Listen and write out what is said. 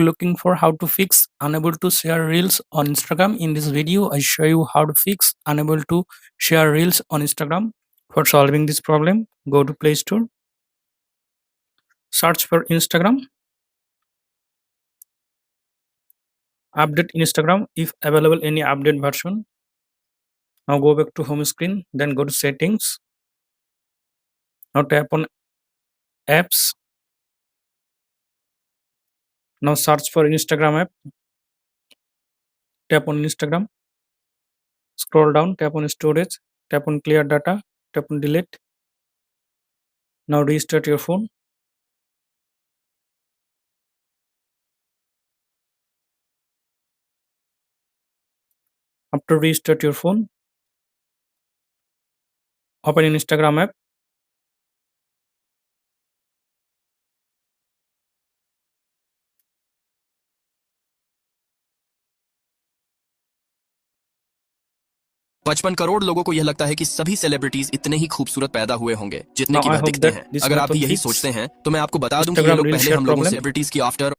Looking for how to fix unable to share reels on Instagram. In this video I show you how to fix unable to share reels on Instagram. For solving this problem, go to Play Store, search for Instagram, update Instagram if available any update version. Now go back to home screen, then go to settings. Now tap on apps. Now search for Instagram app, tap on Instagram, scroll down, tap on storage, tap on clear data, tap on delete. Now restart your phone. After restart your phone, open Instagram app. पचपन करोड़ लोगों को यह लगता है कि सभी celebrities इतने ही खूबसूरत पैदा हुए होंगे जितने Now की I वह hope दिखते that हैं। this अगर आप method भी यही fix सोचते हैं तो मैं आपको बता दूं कि ये Instagram लोग reel पहले share हम लोगों problem. सेलिब्रिटीज की आफ्टर